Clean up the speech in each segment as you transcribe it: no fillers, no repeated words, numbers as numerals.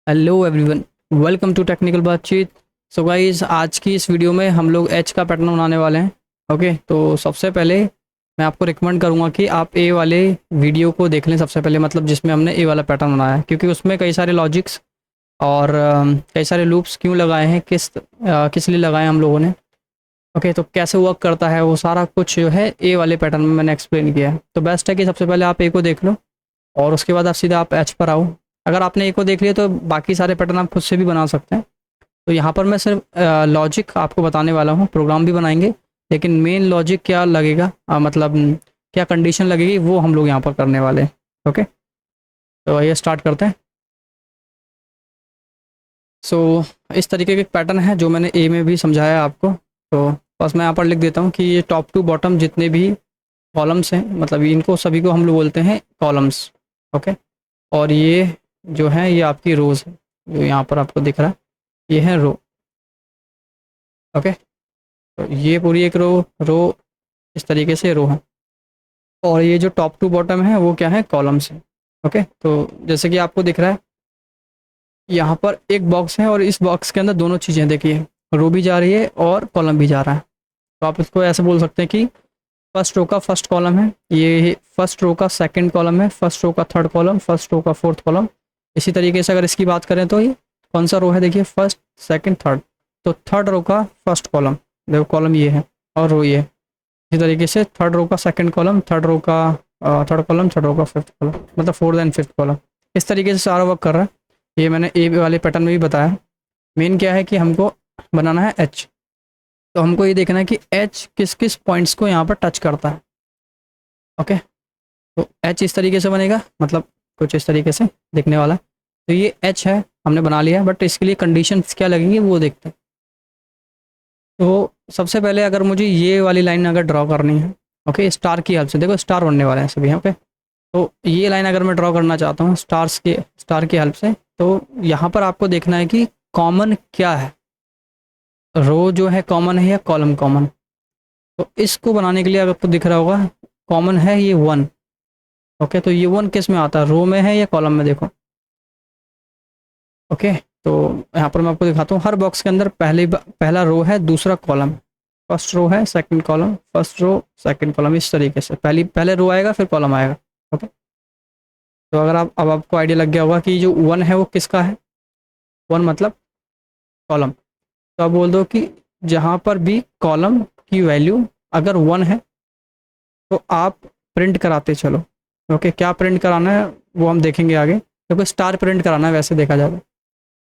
Hello everyone, welcome to technical बातचीत। So guys, आज की इस वीडियो में हम लोग एच का पैटर्न बनाने वाले हैं। ओके, तो सबसे पहले मैं आपको रिकमेंड करूंगा कि आप ए वाले वीडियो को देख लें सबसे पहले, मतलब जिसमें हमने ए वाला पैटर्न बनाया है, क्योंकि उसमें कई सारे लॉजिक्स और कई सारे लूप्स क्यों लगाए हैं, किस लिए लगाए हैं हम लोगों ने। ओके, तो कैसे वर्क करता है वो सारा कुछ जो है ए वाले पैटर्न में मैंने एक्सप्लेन किया है। तो बेस्ट है कि सबसे पहले आप ए को देख लो और उसके बाद आप सीधा आप एच पर आओ। अगर आपने ए को देख लिया तो बाकी सारे पैटर्न आप खुद से भी बना सकते हैं। तो यहाँ पर मैं सिर्फ लॉजिक आपको बताने वाला हूँ, प्रोग्राम भी बनाएंगे, लेकिन मेन लॉजिक क्या लगेगा, मतलब क्या कंडीशन लगेगी वो हम लोग यहाँ पर करने वाले हैं। ओके, तो आइए स्टार्ट करते हैं। सो इस तरीके के पैटर्न है जो मैंने ए में भी समझाया है आपको। तो बस मैं यहाँ पर लिख देता हूँ कि ये टॉप टू बॉटम जितने भी कॉलम्स हैं, मतलब इनको सभी को हम लोग बोलते हैं कॉलम्स। ओके, और ये जो है ये आपकी रोज़ है, जो यहाँ पर आपको दिख रहा है ये है रो। ओके, तो ये पूरी एक रो रो इस तरीके से रो है, और ये जो टॉप टू बॉटम है वो क्या है, कॉलम्स है। ओके, तो जैसे कि आपको दिख रहा है यहाँ पर एक बॉक्स है और इस बॉक्स के अंदर दोनों चीज़ें देखिए, रो भी जा रही है और कॉलम भी जा रहा है। तो आप इसको ऐसे बोल सकते हैं कि फर्स्ट रो का फर्स्ट कॉलम है, ये फर्स्ट रो का सेकंड कॉलम है, फर्स्ट रो का थर्ड कॉलम, फर्स्ट रो का फोर्थ कॉलम। इसी तरीके से अगर इसकी बात करें तो ये कौन सा रो है, देखिए फर्स्ट सेकंड थर्ड, तो थर्ड रो का फर्स्ट कॉलम, देखो कॉलम ये है और रो ये है। इसी तरीके से थर्ड रो का सेकंड कॉलम, थर्ड रो का थर्ड कॉलम, थर्ड रो का फिफ्थ कॉलम, मतलब फोर्थ एंड फिफ्थ कॉलम। इस तरीके से सारा वर्क कर रहा है। ये मैंने ए वाले पैटर्न में भी बताया। मेन क्या है कि हमको बनाना है एच, तो हमको ये देखना है कि एच किस किस पॉइंट्स को यहाँ पर टच करता है। ओके, तो एच इस तरीके से बनेगा, मतलब कुछ इस तरीके से दिखने वाला है। तो ये एच है, हमने बना लिया है, बट इसके लिए कंडीशंस क्या लगेंगी वो देखते हैं। तो सबसे पहले अगर मुझे ये वाली लाइन अगर ड्रॉ करनी है, ओके, स्टार की हेल्प से, देखो स्टार बनने वाले हैं सभी यहाँ पे। तो ये लाइन अगर मैं ड्रॉ करना चाहता हूँ स्टार की हेल्प से, तो यहाँ पर आपको देखना है कि कॉमन क्या है, रो जो है कॉमन है या कॉलम कॉमन। तो इसको बनाने के लिए अगर आपको दिख रहा होगा कॉमन है ये वन। ओके, तो ये वन किस में आता है, रो में है या कॉलम में, देखो। ओके, तो यहाँ पर मैं आपको दिखाता हूँ, हर बॉक्स के अंदर पहला रो है, दूसरा कॉलम, फर्स्ट रो है, second column, first row, second column, इस तरीके से पहले रो आएगा फिर कॉलम आएगा। ओके, तो अगर आप अब आपको आइडिया लग गया होगा कि जो वन है वो किसका है, वन मतलब कॉलम। तो आप बोल दो कि जहाँ पर भी कॉलम की वैल्यू अगर वन है तो आप प्रिंट कराते चलो। ओके, क्या प्रिंट कराना है वो हम देखेंगे आगे, क्योंकि स्टार प्रिंट कराना है वैसे देखा जाए।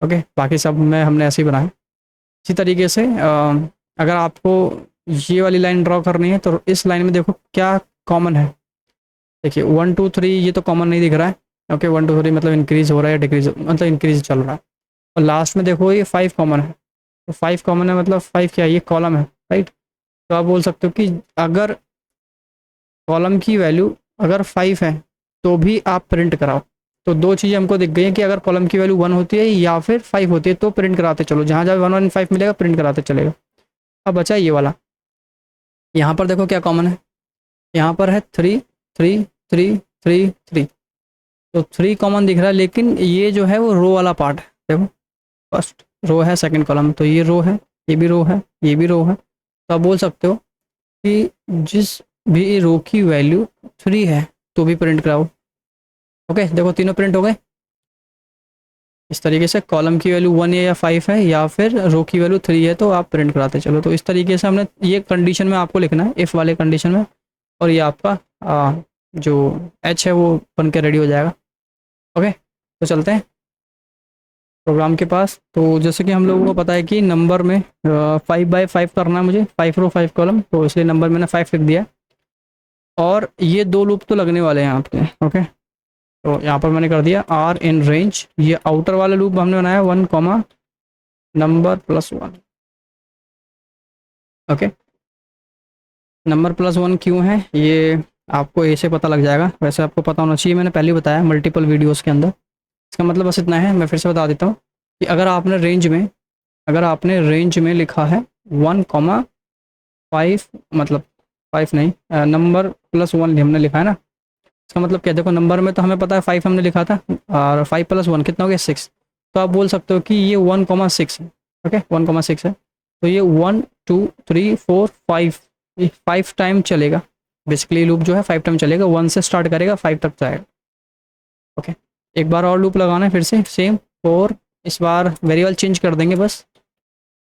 ओके, बाकी सब में हमने ऐसे ही बनाया। इसी तरीके से अगर आपको ये वाली लाइन ड्रॉ करनी है तो इस लाइन में देखो क्या कॉमन है। देखिए वन टू थ्री ये तो कॉमन नहीं दिख रहा है। ओके, वन टू थ्री मतलब इंक्रीज हो रहा है, डिक्रीज मतलब इंक्रीज चल रहा है। और लास्ट में देखो ये फाइव कॉमन है, तो फाइव कॉमन है मतलब फाइव क्या है, ये कॉलम है, राइट। तो आप बोल सकते हो कि अगर कॉलम की वैल्यू अगर फाइव है तो भी आप प्रिंट कराओ। तो दो चीज़ें हमको दिख गई हैं कि अगर कॉलम की वैल्यू वन होती है या फिर फाइव होती है तो प्रिंट कराते चलो, जहाँ जहाँ वन वन फाइव मिलेगा प्रिंट कराते चलेगा। अब बचा ये वाला, यहाँ पर देखो क्या कॉमन है, यहाँ पर है three three three three three, तो थ्री कॉमन दिख रहा है, लेकिन ये जो है वो रो वाला पार्ट है। देखो फर्स्ट रो है, सेकंड कॉलम, तो ये रो है, ये भी रो है, ये भी रो है। तो आप बोल सकते हो कि जिस भी रो की वैल्यू थ्री है तो भी प्रिंट कराओ। ओके, देखो तीनों प्रिंट हो गए। इस तरीके से कॉलम की वैल्यू वन है या फाइव है या फिर रो की वैल्यू थ्री है तो आप प्रिंट कराते चलो। तो इस तरीके से हमने ये कंडीशन में आपको लिखना है, इफ़ वाले कंडीशन में, और ये आपका जो एच है वो बन के रेडी हो जाएगा। ओके, तो चलते हैं प्रोग्राम के पास। तो जैसे कि हम लोगों को पता है कि नंबर में फाइव बाई फाइव करना है मुझे, फाइव रो फाइव कॉलम, तो इसलिए नंबर मैंने फाइव लिख दिया। और ये दो लूप तो लगने वाले हैं आपके। ओके, तो यहाँ पर मैंने कर दिया आर इन रेंज, ये आउटर वाला लूप हमने बनाया one comma number plus one. Okay, number plus one क्यों है ये आपको ऐसे पता लग जाएगा, वैसे आपको पता होना चाहिए, मैंने पहले ही बताया मल्टीपल वीडियोस के अंदर। इसका मतलब बस इतना है, मैं फिर से बता देता हूँ कि अगर आपने रेंज में लिखा है वन कॉमा फाइव, मतलब फाइव नहीं, नंबर प्लस वन हमने लिखा है ना। इसका मतलब क्या, देखो नंबर में तो हमें पता है फाइव हमने लिखा था, और फाइव प्लस वन कितना हो गया, सिक्स। तो आप बोल सकते हो कि ये 1,6 है। ओके 1,6 है, तो ये 1 2 3 4 5, ये 5 टाइम चलेगा। बेसिकली लूप जो है 5 टाइम चलेगा, 1 से स्टार्ट करेगा 5 तक जाएगा। ओके, एक बार और लूप लगाना है फिर से सेम 4, इस बार वेरिएबल चेंज कर देंगे बस,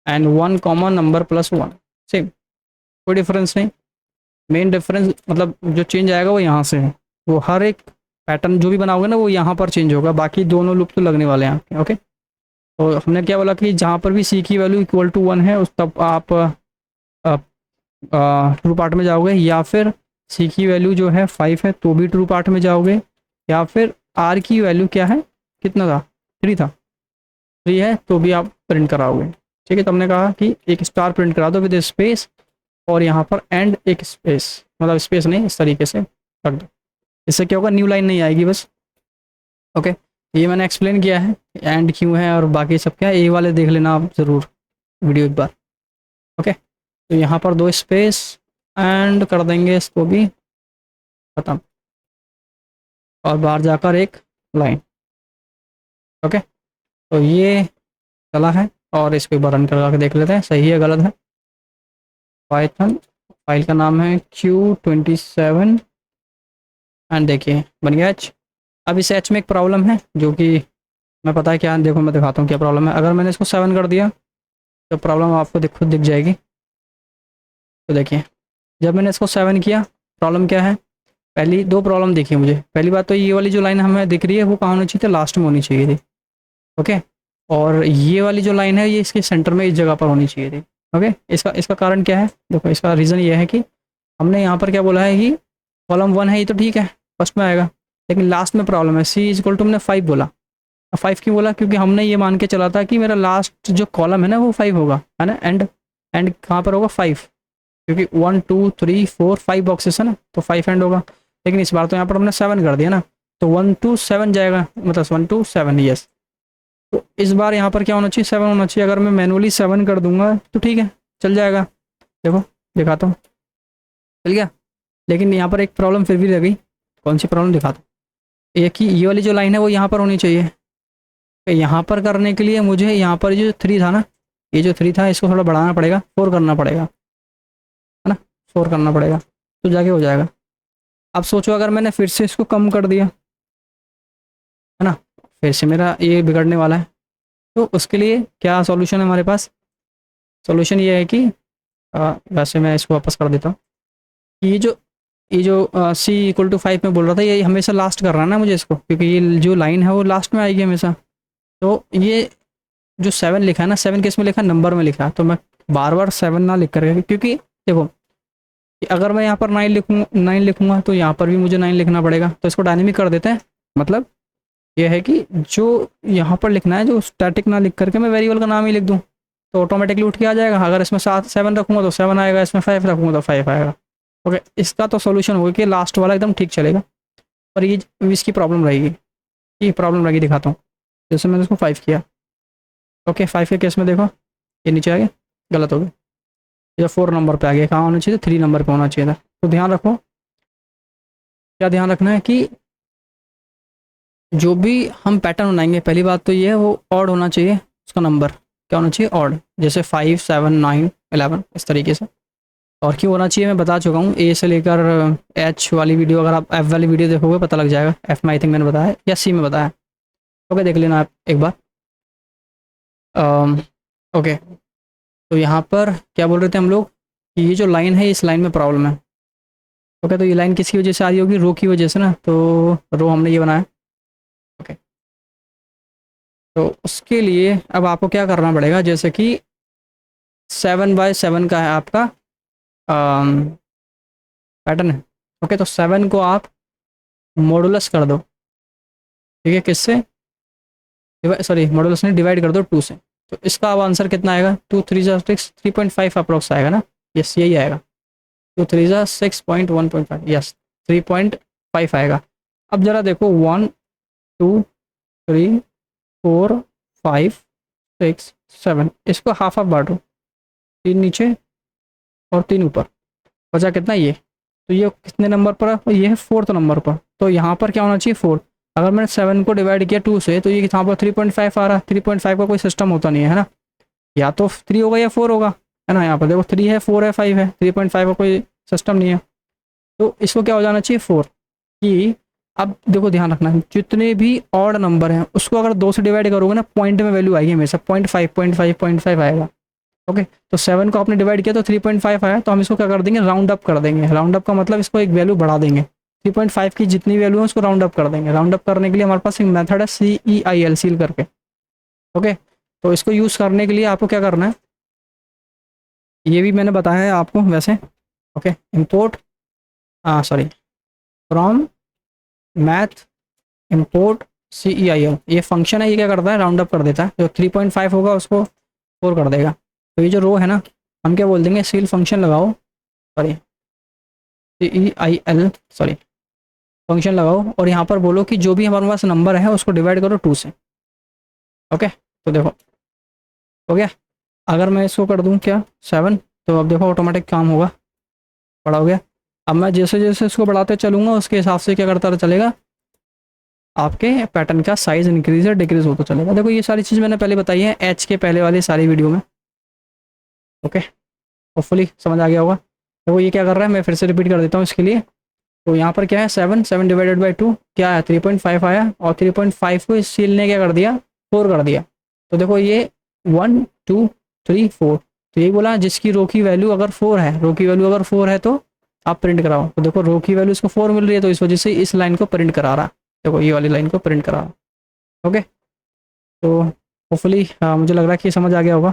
and 1 common number plus 1, same, कोई डिफरेंस नहीं। मेन डिफरेंस मतलब जो चेंज आएगा वो यहाँ से है, वो हर एक पैटर्न जो भी बनाओगे ना वो यहाँ पर चेंज होगा, बाकी दोनों लूप तो लगने वाले हैं आपके। ओके, तो हमने क्या बोला कि जहाँ पर भी सी की वैल्यू इक्वल टू 1 है उस तब आप ट्रू पार्ट में जाओगे, या फिर सी की वैल्यू जो है 5 है तो भी ट्रू पार्ट में जाओगे, या फिर आर की वैल्यू क्या है, कितना था, 3 था, 3 है तो भी आप प्रिंट कराओगे। ठीक है, तो हमने कहा कि एक स्टार प्रिंट करा दो विद स्पेस, और यहाँ पर एंड एक स्पेस, मतलब स्पेस नहीं, इस तरीके से रख दो। इससे क्या होगा, न्यू लाइन नहीं आएगी बस। ओके, ये मैंने एक्सप्लेन किया है एंड क्यों है, और बाकी सब क्या है ये वाले देख लेना आप ज़रूर वीडियो एक बार। ओके, तो यहाँ पर 2 स्पेस एंड कर देंगे इसको भी ख़त्म, और बाहर जाकर एक लाइन। ओके, तो ये चला है, और इसको एक बार रन करा के देख लेते हैं सही है गलत है। पाइथन फाइल का नाम है Q27 एंड देखिए बन गया एच। अब इस एच में एक प्रॉब्लम है जो कि मैं पता है क्या, देखो मैं दिखाता हूँ क्या प्रॉब्लम है। अगर मैंने इसको 7 कर दिया तो प्रॉब्लम आपको खुद दिख जाएगी। तो देखिए जब मैंने इसको 7 किया, प्रॉब्लम क्या है, पहली 2 प्रॉब्लम देखिए मुझे। पहली बात तो ये वाली जो लाइन हमें दिख रही है वो कहाँ होनी चाहिए थी, लास्ट में होनी चाहिए थी। ओके, और ये वाली जो लाइन है ये इसके सेंटर में इस जगह पर होनी चाहिए थी। ओके, इसका इसका कारण क्या है, देखो इसका रीज़न ये है कि हमने यहाँ पर क्या बोला है कि कॉलम 1 है, ये तो ठीक है फर्स्ट में आएगा, लेकिन लास्ट में प्रॉब्लम है, सी इज इक्वल टू हमने 5 बोला। अब 5 क्यों बोला, क्योंकि हमने ये मान के चला था कि मेरा लास्ट जो कॉलम है ना वो 5 होगा, है ना, एंड एंड कहाँ पर होगा 5, क्योंकि 1 2 3 4 5 बॉक्सेस है ना, तो 5 एंड होगा। लेकिन इस बार तो यहाँ पर हमने 7 कर दिया ना, तो 1 2 7 जाएगा, मतलब 1 2 7, यस। तो इस बार यहाँ पर क्या होना चाहिए, 7 होना चाहिए। अगर मैं मैनुअली 7 कर दूंगा तो ठीक है चल जाएगा, देखो दिखाता हूँ चल गया। लेकिन यहाँ पर एक प्रॉब्लम फिर भी रह गई। कौन सी प्रॉब्लम दिखाता हूँ, एक ही ये वाली जो लाइन है वो यहाँ पर होनी चाहिए। तो यहाँ पर करने के लिए मुझे यहाँ पर जो 3 था ना, ये जो 3 था इसको थोड़ा बढ़ाना पड़ेगा, 4 करना पड़ेगा, है ना, 4 करना पड़ेगा तो जाके हो जाएगा। अब सोचो अगर मैंने फिर से इसको कम कर दिया, है ना, फिर से मेरा ये बिगड़ने वाला है। तो उसके लिए क्या सॉल्यूशन है हमारे पास, सॉल्यूशन ये है कि वैसे मैं इसको वापस कर देता हूँ। ये जो सी इक्वल टू 5 में बोल रहा था, ये हमेशा लास्ट कर रहा है ना मुझे इसको, क्योंकि ये जो लाइन है वो लास्ट में आएगी हमेशा। तो ये जो 7 लिखा है ना, 7 किस में लिखा है, नंबर में लिखा है, तो मैं बार बार 7 ना लिख कर, क्योंकि देखो कि अगर मैं यहाँ पर 9 लिखूँगा तो यहाँ पर भी मुझे 9 लिखना पड़ेगा। तो इसको डायनेमिक कर देते हैं, मतलब ये है कि जो यहाँ पर लिखना है जो स्टैटिक ना लिख करके मैं वेरिएबल का नाम ही लिख दूँ तो ऑटोमेटिकली उठ के आ जाएगा। अगर इसमें 7 रखूँगा तो 7 आएगा, इसमें 5 रखूँगा तो 5 आएगा। ओके, इसका तो सोल्यूशन होगा कि लास्ट वाला एकदम ठीक चलेगा, और ये इसकी प्रॉब्लम रहेगी, ये प्रॉब्लम रहेगी, दिखाता हूँ। जैसे मैंने इसको 5 किया, ओके 5 के केस में देखो ये नीचे आ गया, गलत हो गया, ये 4 नंबर पे आ गया, कहाँ होना चाहिए, 3 नंबर पे होना चाहिए था। तो ध्यान रखो, क्या ध्यान रखना है कि जो भी हम पैटर्न बनाएंगे, पहली बात तो ये है वो ऑड होना चाहिए, उसका नंबर क्या होना चाहिए, ऑड, जैसे 5 7 9 11 इस तरीके से। और क्यों होना चाहिए मैं बता चुका हूँ, ए से लेकर एच वाली वीडियो, अगर आप एफ वाली वीडियो देखोगे पता लग जाएगा। एफ में आई थिंक मैंने बताया या सी में बताया, ओके देख लेना आप एक बार। ओके, तो यहाँ पर क्या बोल रहे थे हम लोग कि ये जो लाइन है इस लाइन में प्रॉब्लम है। ओके, तो ये लाइन किसकी वजह से आ रही होगी, रो की वजह से ना, तो रो हमने ये बनाया। ओके, तो उसके लिए अब आपको क्या करना पड़ेगा, जैसे कि 7 बाय 7 का है आपका पैटर्न है। ओके, तो 7 को आप मॉडुलस कर दो, ठीक है, किससे, सॉरी मॉडुलस नहीं, डिवाइड कर दो 2 से। तो इसका अब आंसर कितना आएगा, 2 3 6 3.5 अप्रोक्स आएगा ना, यस यही आएगा, 2 3 6.1.5, यस 3.5 आएगा। अब ज़रा देखो 1 2 3 4 5 6 7, इसको हाफ हाफ बांटो, 3 नीचे और 3 ऊपर, बचा कितना ये, तो ये कितने नंबर पर है, ये है 4th नंबर पर। तो यहाँ पर क्या होना चाहिए 4, अगर मैंने 7 को डिवाइड किया 2 से तो ये यहाँ पर 3.5 आ रहा है। 3.5 का कोई सिस्टम होता नहीं है ना, या तो 3 होगा या 4 होगा, है ना। यहाँ पर देखो 3 है, 4 है, 5 है, 3.5 का कोई सिस्टम नहीं है। तो इसको क्या हो जाना चाहिए 4 कि अब देखो ध्यान रखना, जितने भी ऑड नंबर हैं उसको अगर 2 से डिवाइड करोगे ना, पॉइंट में वैल्यू आएगी हमेशा, 0.5 आएगा। ओके, तो 7 को आपने डिवाइड किया तो 3.5 आया, तो हम इसको क्या कर देंगे, राउंड अप कर देंगे। राउंड अप का मतलब इसको एक वैल्यू बढ़ा देंगे, 3.5 की जितनी वैल्यू है उसको राउंड अप कर देंगे। राउंड अप करने के लिए हमारे पास एक मेथड है CEIL, सील करके। ओके, तो इसको यूज़ करने के लिए आपको क्या करना है, ये भी मैंने बताया है आपको वैसे। Okay, import sorry from math import CEIL, ये फंक्शन है, ये क्या करता है, राउंड अप कर देता है। जो 3.5 होगा उसको 4 कर देगा। तो ये जो रो है ना, हम क्या बोल देंगे, सील फंक्शन लगाओ, सॉरी CEIL सॉरी फंक्शन लगाओ, और यहाँ पर बोलो कि जो भी हमारे पास नंबर है उसको डिवाइड करो 2 से। ओके, तो देखो हो गया। अगर मैं इसको कर दूँ क्या 7, तो अब देखो ऑटोमेटिक काम होगा, बड़ा हो गया। अब मैं जैसे जैसे इसको बढ़ाते चलूँगा उसके हिसाब से क्या करता चलेगा, आपके पैटर्न का साइज इंक्रीज या डिक्रीज होता चलेगा। देखो ये सारी चीज़ मैंने पहले बताई है एच के पहले वाली सारी वीडियो में। ओके, होपफुली समझ आ गया होगा। देखो ये क्या कर रहा है, मैं फिर से रिपीट कर देता हूँ इसके लिए। तो यहाँ पर क्या है, 7 डिवाइडेड बाई 2 क्या है, 3.5 आया, और 3.5 को इस सील ने क्या कर दिया, 4 कर दिया। तो देखो ये 1 2 3 4, तो यही बोला जिसकी रो की वैल्यू अगर 4 है, रो की वैल्यू अगर 4 है तो आप प्रिंट कराओ। तो देखो रो की वैल्यू इसको 4 मिल रही है, तो इस वजह से इस लाइन को प्रिंट करा रहा है। देखो ये वाली लाइन को प्रिंट करा रहा है। ओके, तो होपफुली मुझे लग रहा है कि समझ आ गया होगा।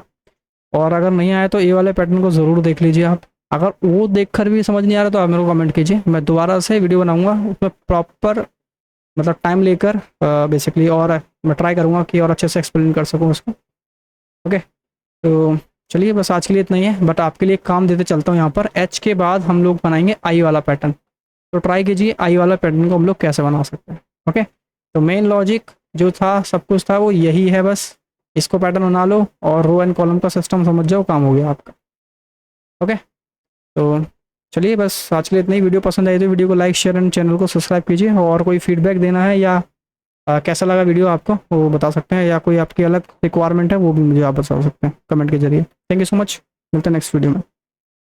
और अगर नहीं आया तो ये वाले पैटर्न को ज़रूर देख लीजिए आप। अगर वो देखकर भी समझ नहीं आ रहा तो आप मेरे को कमेंट कीजिए, मैं दोबारा से वीडियो बनाऊंगा उसमें प्रॉपर, मतलब टाइम लेकर बेसिकली, और मैं ट्राई करूंगा कि और अच्छे से एक्सप्लेन कर सकूं उसको। ओके, तो चलिए बस आज के लिए इतना ही है, बट आपके लिए एक काम देते चलता हूँ। यहाँ पर एच के बाद हम लोग बनाएंगे आई वाला पैटर्न, तो ट्राई कीजिए आई वाला पैटर्न को हम लोग कैसे बना सकते हैं। ओके, तो मेन लॉजिक जो था, सब कुछ था, वो यही है। बस इसको पैटर्न बना लो और रो एंड कॉलम का सिस्टम समझ जाओ, काम हो गया आपका। ओके, तो चलिए बस आज के लिए इतना ही। वीडियो पसंद आई तो वीडियो को लाइक शेयर एंड चैनल को सब्सक्राइब कीजिए। और कोई फीडबैक देना है या कैसा लगा वीडियो आपको वो बता सकते हैं, या कोई आपकी अलग रिक्वायरमेंट है वो भी मुझे आप बता सकते हैं कमेंट के जरिए। थैंक यू सो मच, मिलते हैं नेक्स्ट वीडियो में।